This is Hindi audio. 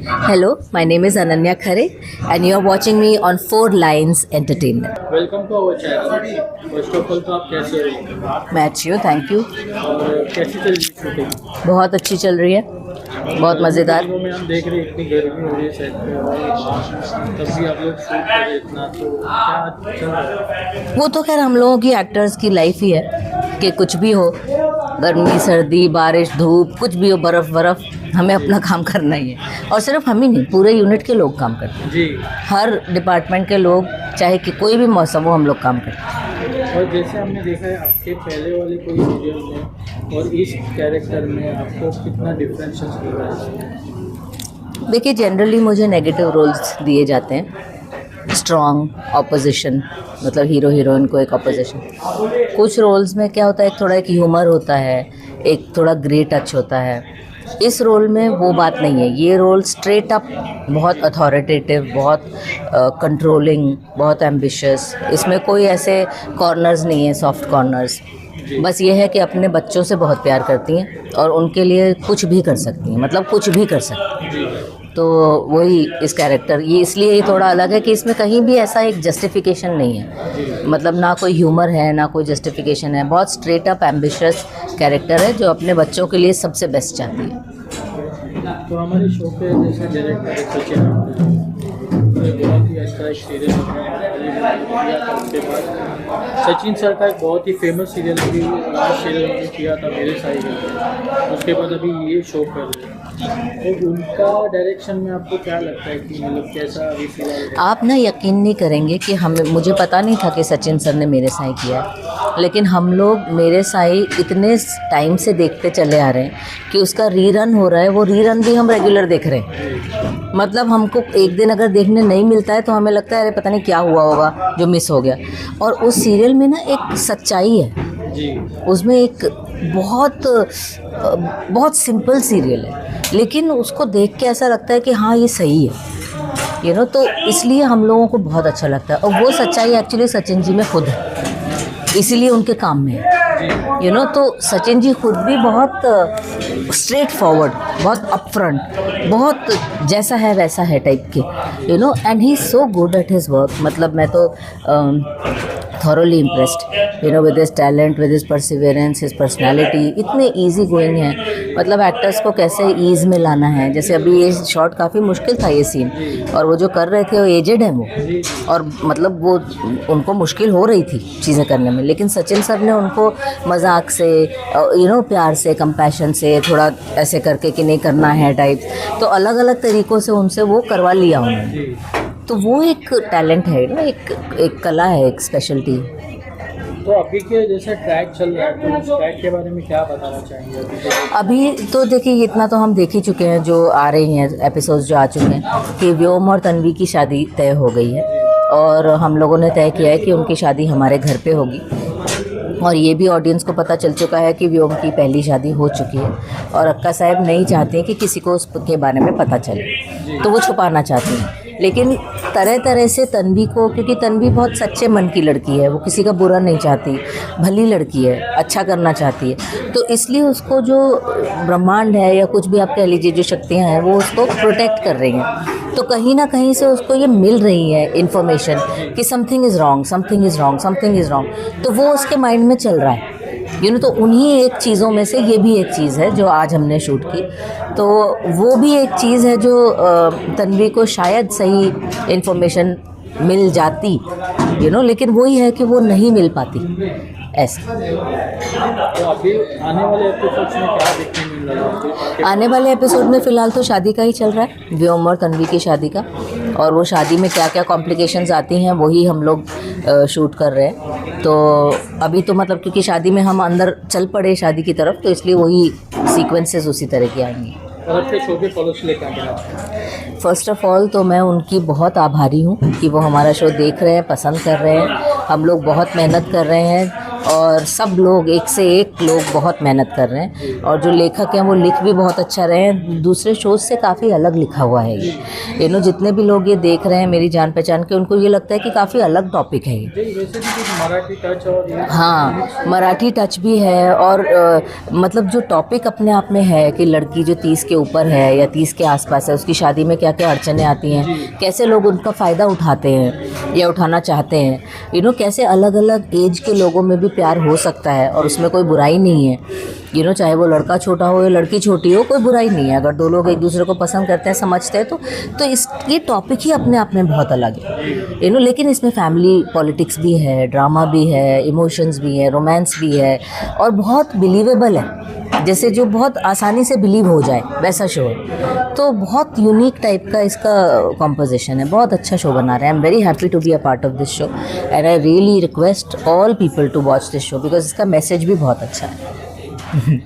Hello, my name is Ananya Khare and you are watching me on Four Lines Entertainment. Welcome to our channel. First of all तो आप कैसे हो मैं अच्छी हूँ, थैंक यू। और कैसी चल रही शूटिंग? बहुत अच्छी चल रही है, बहुत मज़ेदार। फिल्मों में हम देख रहे हैं इतनी गर्मी हो रही है सेट पे और तब भी आप लोग शूट कर रहे हैं इतना, तो क्या चल रहा है? वो तो खैर हम लोगों की एक्टर्स की लाइफ ही है कि कुछ भी हो, गर्मी सर्दी बारिश धूप कुछ भी हो, बर्फ़ हमें अपना काम करना ही है। और सिर्फ हम ही नहीं, पूरे यूनिट के लोग काम करते हैं। जी। हर डिपार्टमेंट के लोग, चाहे कि कोई भी मौसम हो, हम लोग काम करते हैं। और जैसे हमने देखा है आपके पहले वाले कोई सीरियल में और इस कैरेक्टर में आपको कितना डिफरेंसेस लग रहा है? देखिए, जनरली मुझे नेगेटिव रोल्स दिए जाते हैं, स्ट्रॉन्ग ऑपोजिशन, मतलब हीरो हीरोइन को एक ऑपोजिशन। कुछ रोल्स में क्या होता है, थोड़ा एक ह्यूमर होता है, एक थोड़ा ग्रे टच होता है। इस रोल में वो बात नहीं है। ये रोल स्ट्रेट अप बहुत अथॉरिटेटिव, बहुत कंट्रोलिंग, बहुत एम्बिशियस। इसमें कोई ऐसे कॉर्नर्स नहीं है, सॉफ्ट कॉर्नर्स। बस ये है कि अपने बच्चों से बहुत प्यार करती हैं और उनके लिए कुछ भी कर सकती हैं, मतलब कुछ भी कर सकती हैं। तो वही इस कैरेक्टर, ये इसलिए ये थोड़ा अलग है कि इसमें कहीं भी ऐसा एक जस्टिफिकेशन नहीं है, मतलब ना कोई ह्यूमर है ना कोई जस्टिफिकेशन है। बहुत स्ट्रेट अप एम्बिशियस कैरेक्टर है जो अपने बच्चों के लिए सबसे बेस्ट चाहती है। तो हमारे शो पे जैसे डायरेक्टर सचिन बहुत ही अच्छा एक सीरियल उसके बाद सचिन सर का एक बहुत ही फेमस सीरियल भी लास्ट सीरियल उन्होंने किया था मेरे साई में, उसके बाद अभी ये शो कर रहे हैं। तो उनका डायरेक्शन में आपको क्या लगता है कि मतलब कैसा अभी सीरियल? आप ना यकीन नहीं करेंगे कि मुझे पता नहीं था कि सचिन सर ने मेरे साई किया है, लेकिन हम लोग मेरे साई इतने टाइम से देखते चले आ रहे हैं कि उसका रीरन हो रहा है, वो रीरन भी हम रेगुलर देख रहे हैं। मतलब हमको एक दिन अगर देखने नहीं मिलता है तो हमें लगता है अरे पता नहीं क्या हुआ होगा जो मिस हो गया। और उस सीरियल में ना एक सच्चाई है जी। उसमें, एक बहुत सिंपल सीरियल है लेकिन उसको देख के ऐसा लगता है कि हाँ ये सही है, तो इसलिए हम लोगों को बहुत अच्छा लगता है। और वो सच्चाई एक्चुअली सचिन जी में खुद है, इसीलिए उनके काम में है। तो सचिन जी खुद भी बहुत स्ट्रेट फॉरवर्ड, बहुत अपफ्रंट, बहुत जैसा है वैसा है टाइप के, and he is so good at his work. मतलब मैं तो thoroughly impressed, with his talent, with his perseverance, his personality। इतने easy going हैं, मतलब एक्टर्स को कैसे ईज़ में लाना है। जैसे अभी ये शॉट काफ़ी मुश्किल था ये सीन, और वो जो कर रहे थे वो एजेड हैं वो, और मतलब वो उनको मुश्किल हो रही थी चीज़ें करने में, लेकिन सचिन सर ने उनको मजाक से, प्यार से, कंपैशन से, थोड़ा ऐसे करके कि नहीं करना है टाइप, तो अलग अलग तरीक़ों से उनसे वो करवा लिया उन्होंने। तो वो एक टैलेंट है ना, एक कला है, एक स्पेशलिटी। तो अभी के जैसे ट्रैक चल रहा है, तो उस ट्रैक के बारे में क्या बताना चाहेंगे? अभी तो देखिए, इतना तो हम देख ही चुके हैं, जो आ रही हैं एपिसोड्स जो आ चुके हैं कि व्योम और तन्वी की शादी तय हो गई है, और हम लोगों ने तय किया है कि उनकी शादी हमारे घर पे होगी। और ये भी ऑडियंस को पता चल चुका है कि व्योम की पहली शादी हो चुकी है, और अक्का साहब नहीं चाहते हैं कि किसी को उसके बारे में पता चले, तो वो छुपाना चाहती हैं। लेकिन तरह तरह से तन्वी को, क्योंकि तन्वी बहुत सच्चे मन की लड़की है, वो किसी का बुरा नहीं चाहती, भली लड़की है, अच्छा करना चाहती है, तो इसलिए उसको जो ब्रह्मांड है या कुछ भी आप कह लीजिए, जो शक्तियाँ हैं, वो उसको प्रोटेक्ट कर रही हैं। तो कहीं ना कहीं से उसको ये मिल रही है इन्फॉर्मेशन कि something is wrong, something is wrong, something is wrong, तो वो उसके माइंड में चल रहा है। तो उन्हीं एक चीज़ों में से ये भी एक चीज़ है जो आज हमने शूट की, तो वो भी एक चीज़ है जो तन्वी को शायद सही इन्फॉर्मेशन मिल जाती, लेकिन वही है कि वो नहीं मिल पाती ऐसा। तो अभी आने वाले एपिसोड्स में क्या देखने मिल रहा है? आने वाले एपिसोड में फ़िलहाल तो शादी का ही चल रहा है, व्योम और तन्वी की शादी का, और वो शादी में क्या क्या कॉम्प्लिकेशंस आती हैं वही हम लोग शूट कर रहे हैं। तो अभी तो मतलब क्योंकि शादी में हम अंदर चल पड़े शादी की तरफ, तो इसलिए वही सीक्वेंसेस उसी तरह की आएंगी। और अपने शो के फॉलोअर्स ले क्या? फ़र्स्ट ऑफ़ ऑल तो मैं उनकी बहुत आभारी हूँ कि वो हमारा शो देख रहे हैं, पसंद कर रहे हैं। हम लोग बहुत मेहनत कर रहे हैं, और सब लोग एक से एक लोग बहुत मेहनत कर रहे हैं और जो लेखक हैं वो लिख भी बहुत अच्छा रहे हैं, दूसरे शोज से काफ़ी अलग लिखा हुआ है ये जितने भी लोग ये देख रहे हैं मेरी जान पहचान के, उनको ये लगता है कि काफ़ी अलग टॉपिक है ये। वैसे भी कुछ मराठी टच और हाँ, मराठी टच भी है और मतलब जो टॉपिक अपने आप में है कि लड़की जो 30 के ऊपर है या 30 के आसपास है, उसकी शादी में क्या क्या अड़चनें आती हैं, कैसे लोग उनका फ़ायदा उठाते हैं या उठाना चाहते हैं, कैसे अलग अलग एज के लोगों में भी प्यार हो सकता है और उसमें कोई बुराई नहीं है, चाहे वो लड़का छोटा हो या लड़की छोटी हो, कोई बुराई नहीं है अगर दो लोग एक दूसरे को पसंद करते हैं, समझते हैं तो ये टॉपिक ही अपने आप में बहुत अलग है, लेकिन इसमें फैमिली पॉलिटिक्स भी है, ड्रामा भी है, इमोशंस भी है, रोमांस भी है और बहुत बिलीवेबल है, जैसे जो बहुत आसानी से बिलीव हो जाए वैसा शो है। तो बहुत यूनिक टाइप का इसका कॉम्पोजिशन है, बहुत अच्छा शो बना रहे हैं। I am very happy to be a part of this show and I really request all people to watch this show because इसका मैसेज भी बहुत अच्छा है।